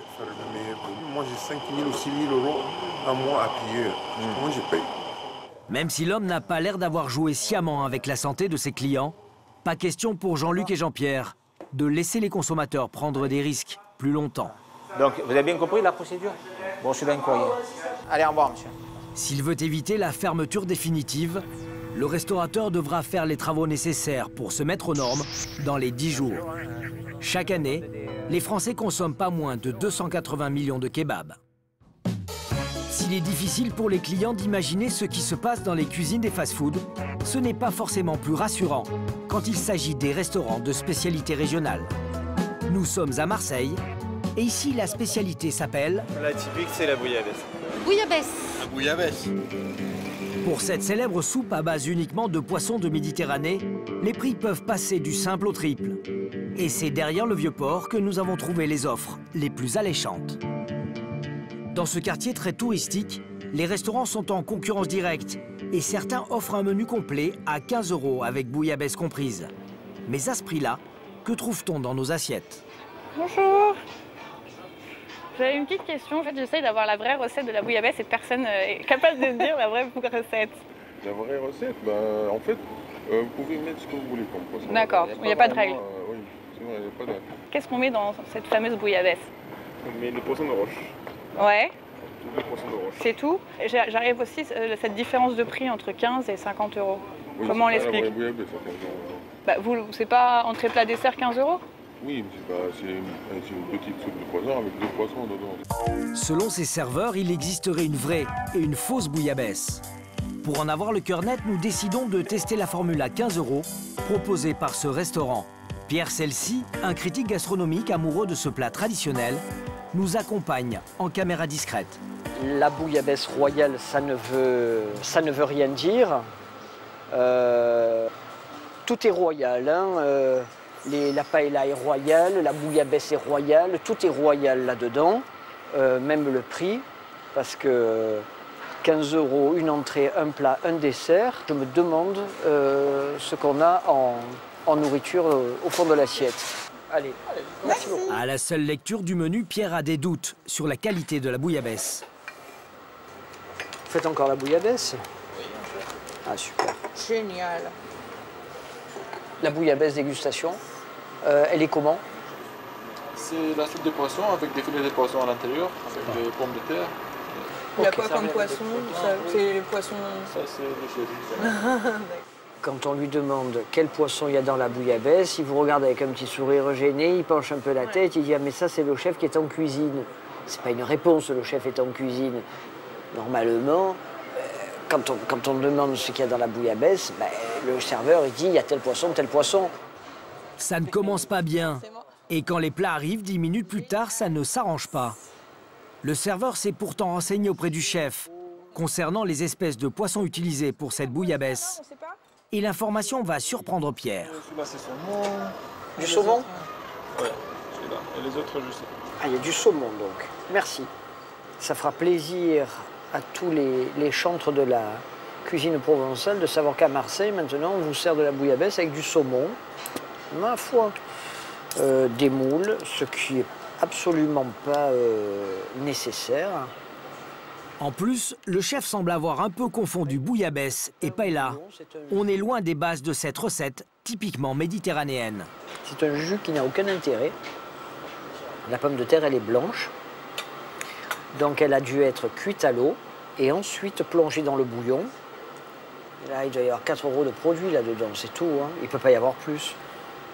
Moi, j'ai 5 000 ou 6 000 euros un mois à payer. Moi, je paye. Même si l'homme n'a pas l'air d'avoir joué sciemment avec la santé de ses clients, pas question pour Jean-Luc et Jean-Pierre de laisser les consommateurs prendre des risques plus longtemps. Donc, vous avez bien compris la procédure? Bon, je suis dans un courrier. Allez, au revoir, monsieur. S'il veut éviter la fermeture définitive, le restaurateur devra faire les travaux nécessaires pour se mettre aux normes dans les 10 jours. Chaque année, les Français consomment pas moins de 280 millions de kebabs. S'il est difficile pour les clients d'imaginer ce qui se passe dans les cuisines des fast-foods, ce n'est pas forcément plus rassurant quand il s'agit des restaurants de spécialité régionale. Nous sommes à Marseille et ici la spécialité s'appelle... La typique, c'est la bouillabaisse. Bouillabaisse. La bouillabaisse. Pour cette célèbre soupe à base uniquement de poissons de Méditerranée, les prix peuvent passer du simple au triple. Et c'est derrière le Vieux-Port que nous avons trouvé les offres les plus alléchantes. Dans ce quartier très touristique, les restaurants sont en concurrence directe et certains offrent un menu complet à 15 € avec bouillabaisse comprise. Mais à ce prix-là, que trouve-t-on dans nos assiettes? Bonjour. J'avais une petite question. En fait, j'essaye d'avoir la vraie recette de la bouillabaisse et personne n'est capable de me dire la vraie recette. La vraie recette, en fait, vous pouvez mettre ce que vous voulez comme poisson. D'accord, il n'y a pas de règle. Oui, c'est vrai, il n'y a pas de règle. Qu'est-ce qu'on met dans cette fameuse bouillabaisse? On met le poisson de roche. Ouais. Tout le poisson de roche. C'est tout. J'arrive aussi cette différence de prix entre 15 et 50 €. Oui, comment on l'explique? Vous, c'est pas entrée plat dessert 15 €? Oui, c'est une petite soupe de poisson avec 2 poissons dedans. Selon ses serveurs, il existerait une vraie et une fausse bouillabaisse. Pour en avoir le cœur net, nous décidons de tester la formule à 15 € proposée par ce restaurant. Pierre Celsi, un critique gastronomique amoureux de ce plat traditionnel, nous accompagne en caméra discrète. La bouillabaisse royale, ça ne veut rien dire. Tout est royal. Hein. La paella est royale, la bouillabaisse est royale, tout est royal là-dedans. Même le prix, parce que 15 €, une entrée, un plat, un dessert. Je me demande ce qu'on a en nourriture au fond de l'assiette. Allez, merci beaucoup. À la seule lecture du menu, Pierre a des doutes sur la qualité de la bouillabaisse. Faites encore la bouillabaisse? Ah, super. Génial. La bouillabaisse dégustation, elle est comment? C'est la soupe de poisson avec des filets de poisson à l'intérieur, avec des pommes de terre. Il y a quoi comme poisson? C'est les poissons... Ça, c'est le chef. Quand on lui demande quel poisson il y a dans la bouillabaisse, il vous regarde avec un petit sourire gêné, il penche un peu la tête, il dit « Ah mais ça c'est le chef qui est en cuisine ». C'est pas une réponse, le chef est en cuisine. Normalement, quand on demande ce qu'il y a dans la bouillabaisse, le serveur il dit « Il y a tel poisson, tel poisson ». Ça ne commence pas bien. Et quand les plats arrivent 10 minutes plus tard, ça ne s'arrange pas. Le serveur s'est pourtant renseigné auprès du chef concernant les espèces de poissons utilisées pour cette bouillabaisse. Et l'information va surprendre Pierre. Celui-là, c'est saumon. Du saumon? Ouais, celui-là. Et les autres, je sais. Ah, il y a du saumon donc. Merci. Ça fera plaisir à tous les chantres de la cuisine provençale de savoir qu'à Marseille, maintenant, on vous sert de la bouillabaisse avec du saumon. Ma foi. Des moules, ce qui est absolument pas nécessaire. En plus, le chef semble avoir un peu confondu bouillabaisse et paella. On est loin des bases de cette recette typiquement méditerranéenne. C'est un jus qui n'a aucun intérêt. La pomme de terre, elle est blanche. Donc elle a dû être cuite à l'eau et ensuite plongée dans le bouillon. Là, il doit y avoir 4 € de produit là-dedans, c'est tout. Hein. Il ne peut pas y avoir plus.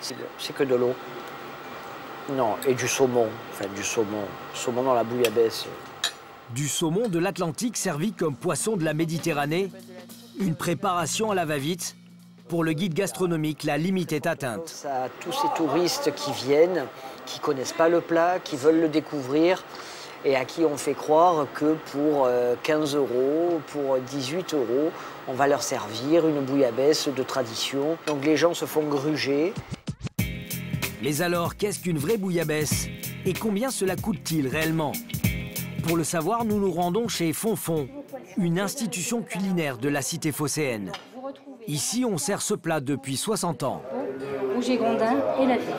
C'est que de l'eau. Non, et du saumon. Enfin, du saumon. Saumon dans la bouillabaisse. Du saumon de l'Atlantique servi comme poisson de la Méditerranée. Une préparation à la va-vite. Pour le guide gastronomique, la limite est atteinte. Ça a tous ces touristes qui viennent, qui ne connaissent pas le plat, qui veulent le découvrir et à qui on fait croire que pour 15 €, pour 18 €, on va leur servir une bouillabaisse de tradition. Donc les gens se font gruger. Mais alors, qu'est-ce qu'une vraie bouillabaisse? Et combien cela coûte-t-il réellement? Pour le savoir, nous nous rendons chez Fonfon, une institution culinaire de la cité phocéenne. Ici, on sert ce plat depuis 60 ans. Rouget Gondin et la vive.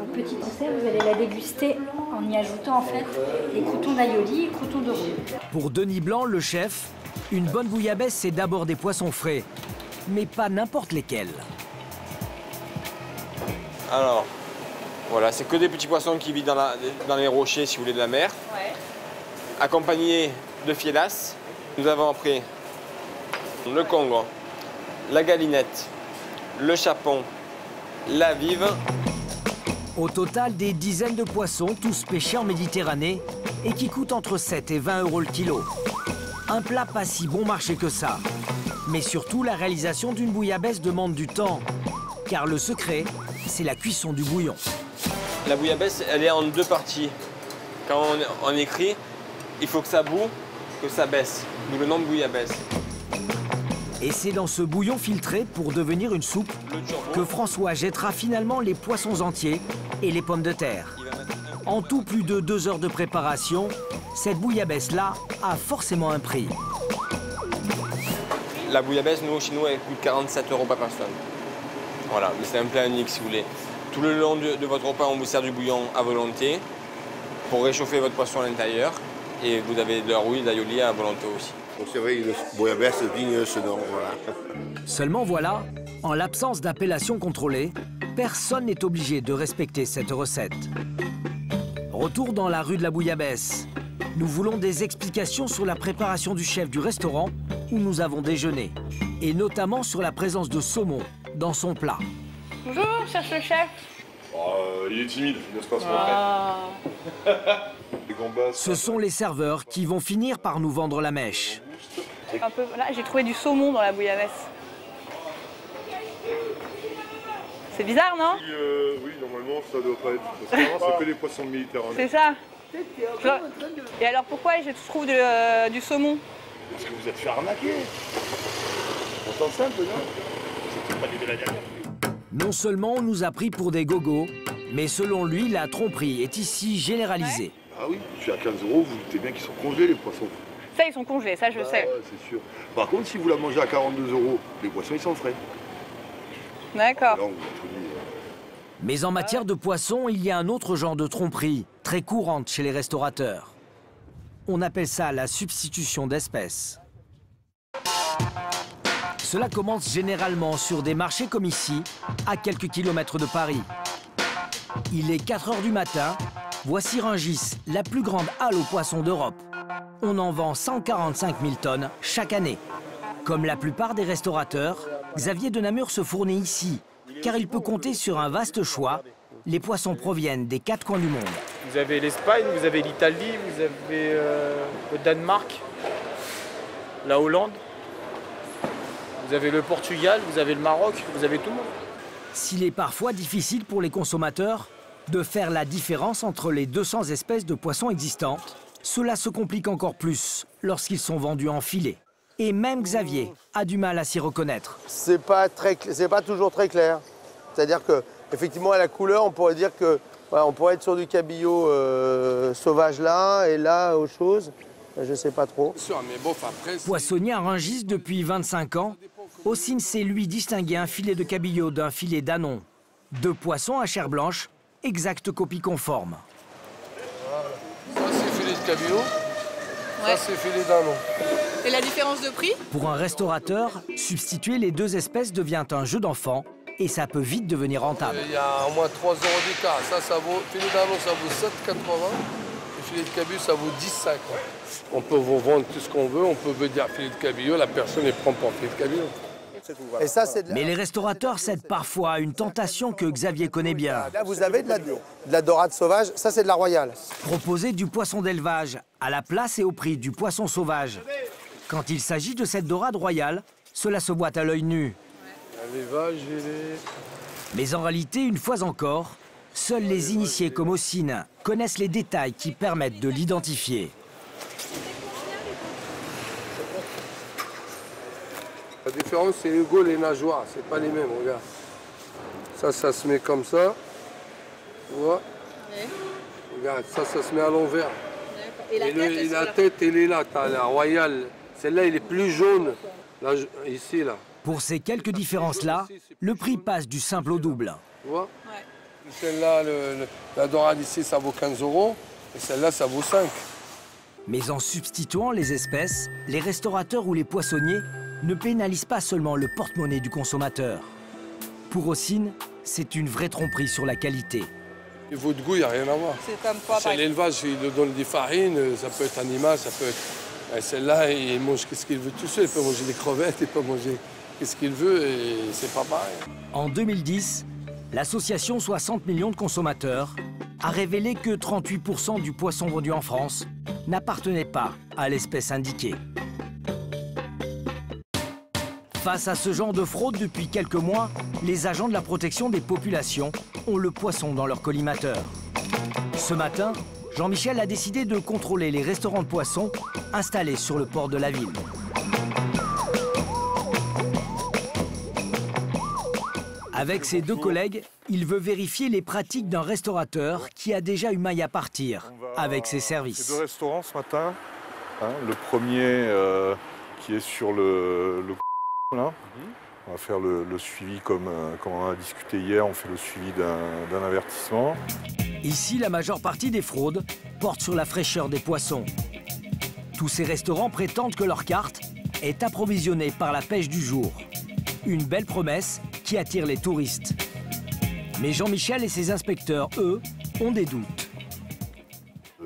En petit dessert, vous allez la déguster en y ajoutant en fait les croûtons d'aïoli et croûtons de roux. Pour Denis Blanc, le chef, une bonne bouillabaisse, c'est d'abord des poissons frais, mais pas n'importe lesquels. Alors, voilà, c'est que des petits poissons qui vivent dans les rochers, si vous voulez, de la mer. Ouais. Accompagnés de fielasse. Nous avons après le congre, la galinette, le chapon, la vive. Au total, des dizaines de poissons, tous pêchés en Méditerranée et qui coûtent entre 7 et 20 € le kilo. Un plat pas si bon marché que ça. Mais surtout, la réalisation d'une bouillabaisse demande du temps. Car le secret, c'est la cuisson du bouillon. La bouillabaisse, elle est en 2 parties. Quand on écrit, il faut que ça boue, que ça baisse. D'où le nom de bouillabaisse. Et c'est dans ce bouillon filtré, pour devenir une soupe, que François jettera finalement les poissons entiers et les pommes de terre. En tout, plus de 2 heures de préparation. Cette bouillabaisse-là a forcément un prix. La bouillabaisse, nous, chez nous, elle coûte 47 € par personne. Voilà, mais c'est un plat unique, si vous voulez. Tout le long de votre repas, on vous sert du bouillon à volonté pour réchauffer votre poisson à l'intérieur. Et vous avez de la rouille, de l'aïoli à volonté aussi. Donc c'est vrai, une bouillabaisse digne de ce nom, voilà. Seulement voilà, en l'absence d'appellation contrôlée, personne n'est obligé de respecter cette recette. Retour dans la rue de la Bouillabaisse. Nous voulons des explications sur la préparation du chef du restaurant où nous avons déjeuné. Et notamment sur la présence de saumon dans son plat. Bonjour, cherche le chef. Il est timide, il n'ose pas se montrer. Ce sont les serveurs qui vont finir par nous vendre la mèche. Un peu, là, j'ai trouvé du saumon dans la bouillabaisse. C'est bizarre, non? Oui, normalement, ça doit pas être. Parce que c'est que des poissons de Méditerranée. C'est ça. Et alors pourquoi je trouve du saumon? Parce que vous êtes fait arnaquer. Pourtant simple, non? C'était pas des belles. Non seulement on nous a pris pour des gogos, mais selon lui, la tromperie est ici généralisée. Ah oui, je suis à 15 €, vous doutez bien qu'ils sont congelés, les poissons. Ça, ils sont congelés, ça je sais. Ouais, c'est sûr. Par contre, si vous la mangez à 42 €, les poissons, ils sont frais. D'accord. Mais en matière de poisson, il y a un autre genre de tromperie, très courante chez les restaurateurs. On appelle ça la substitution d'espèces. Cela commence généralement sur des marchés comme ici, à quelques kilomètres de Paris. Il est 4 h du matin, voici Rungis, la plus grande halle aux poissons d'Europe. On en vend 145 000 tonnes chaque année. Comme la plupart des restaurateurs, Xavier de Namur se fournit ici, car il peut compter sur un vaste choix. Les poissons proviennent des 4 coins du monde. Vous avez l'Espagne, vous avez l'Italie, vous avez le Danemark, la Hollande, vous avez le Portugal, vous avez le Maroc, vous avez tout le monde. S'il est parfois difficile pour les consommateurs de faire la différence entre les 200 espèces de poissons existantes, cela se complique encore plus lorsqu'ils sont vendus en filet. Et même Xavier a du mal à s'y reconnaître. C'est pas toujours très clair. C'est-à-dire que effectivement à la couleur, on pourrait dire que voilà, on pourrait être sur du cabillaud sauvage là et là autre chose. Je sais pas trop. Poissonnier à Rungis depuis 25 ans, Ossine sait lui distinguer un filet de cabillaud d'un filet d'ânon. 2 poissons à chair blanche, exacte copie conforme. Ça c'est filet de cabillaud, ça c'est filet d'ânon. Et la différence de prix? Pour un restaurateur, substituer les 2 espèces devient un jeu d'enfant et ça peut vite devenir rentable. Il y a au moins 3 € d'écart. Ça vaut, filet d'ânon ça vaut 7,80 et filet de cabillaud ça vaut 10,50. On peut vous vendre tout ce qu'on veut, on peut vous dire filet de cabillaud, la personne ne prend pas filet de cabillaud. Et ça, Mais les restaurateurs cèdent parfois à une tentation que Xavier connaît bien. Là, vous avez de la dorade sauvage, ça c'est de la royale. Proposer du poisson d'élevage à la place et au prix du poisson sauvage. Quand il s'agit de cette dorade royale, cela se voit à l'œil nu. Mais en réalité, une fois encore, seuls les initiés comme Ossine connaissent les détails qui permettent de l'identifier. La différence, c'est les gaules et les nageoires, c'est pas les mêmes, regarde. Ça se met comme ça. Tu vois? Oui. Regarde, ça se met à l'envers. Et la tête, elle est là, t'as la royale. Celle-là, elle est plus jaune. Là, ici, là. Pour ces quelques différences-là, le prix passe du simple au double. Tu vois? Celle-là, la dorade ici, ça vaut 15 € et celle-là, ça vaut 5. Mais en substituant les espèces, les restaurateurs ou les poissonniers ne pénalisent pas seulement le porte-monnaie du consommateur. Pour Ossine, c'est une vraie tromperie sur la qualité. Niveau de goût, il n'y a rien à voir. C'est comme quoi, c'est l'élevage, il donne des farines, ça peut être animal, ça peut être... Celle-là, il mange ce qu'il veut tout seul. Il peut manger des crevettes, il peut manger ce qu'il veut et c'est pas pareil. En 2010, l'association 60 millions de consommateurs a révélé que 38% du poisson vendu en France n'appartenait pas à l'espèce indiquée. Face à ce genre de fraude depuis quelques mois, les agents de la protection des populations ont le poisson dans leur collimateur. Ce matin, Jean-Michel a décidé de contrôler les restaurants de poissons installés sur le port de la ville. Avec ses 2 collègues, il veut vérifier les pratiques d'un restaurateur qui a déjà eu maille à partir avec ses services. 2 restaurants ce matin. Le premier qui est sur le là. On va faire le suivi comme on a discuté hier, on fait le suivi d'un avertissement. Ici, la majeure partie des fraudes porte sur la fraîcheur des poissons. Tous ces restaurants prétendent que leur carte est approvisionnée par la pêche du jour. Une belle promesse qui attire les touristes. Mais Jean-Michel et ses inspecteurs, eux, ont des doutes.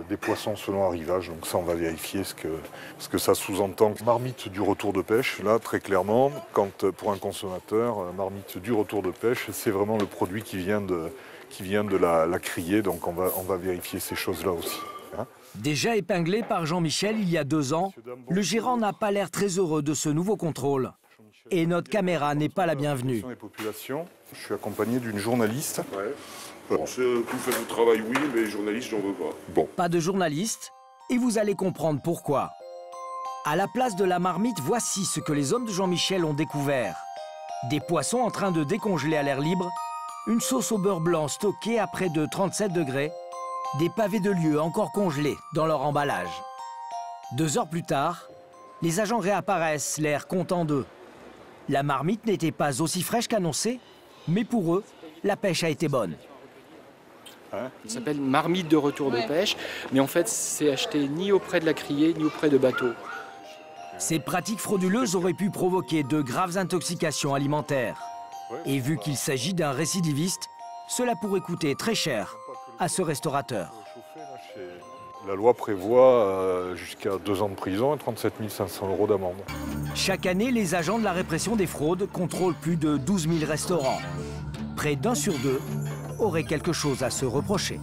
Des poissons selon arrivage, donc ça on va vérifier ce que ça sous-entend. Marmite du retour de pêche, là très clairement, pour un consommateur, marmite du retour de pêche, c'est vraiment le produit qui vient qui vient de la criée, donc on va vérifier ces choses-là aussi. Hein. Déjà épinglé par Jean-Michel il y a 2 ans, le gérant n'a pas l'air très heureux de ce nouveau contrôle. Et notre caméra n'est pas la bienvenue. Je suis accompagné d'une journaliste. Vous faites votre travail, oui, mais les journalistes, j'en veux pas. Bon. Pas de journaliste, et vous allez comprendre pourquoi. À la place de la marmite, voici ce que les hommes de Jean-Michel ont découvert. Des poissons en train de décongeler à l'air libre, une sauce au beurre blanc stockée à près de 37 degrés, des pavés de lieu encore congelés dans leur emballage. 2 heures plus tard, les agents réapparaissent, l'air contents d'eux. La marmite n'était pas aussi fraîche qu'annoncé, mais pour eux, la pêche a été bonne. Ça s'appelle marmite de retour de pêche, mais en fait, c'est acheté ni auprès de la criée, ni auprès de bateaux. Ces pratiques frauduleuses auraient pu provoquer de graves intoxications alimentaires. Et vu qu'il s'agit d'un récidiviste, cela pourrait coûter très cher à ce restaurateur. La loi prévoit jusqu'à 2 ans de prison et 37 500 € d'amende. Chaque année, les agents de la répression des fraudes contrôlent plus de 12 000 restaurants. Près d'1 sur 2 aurait quelque chose à se reprocher.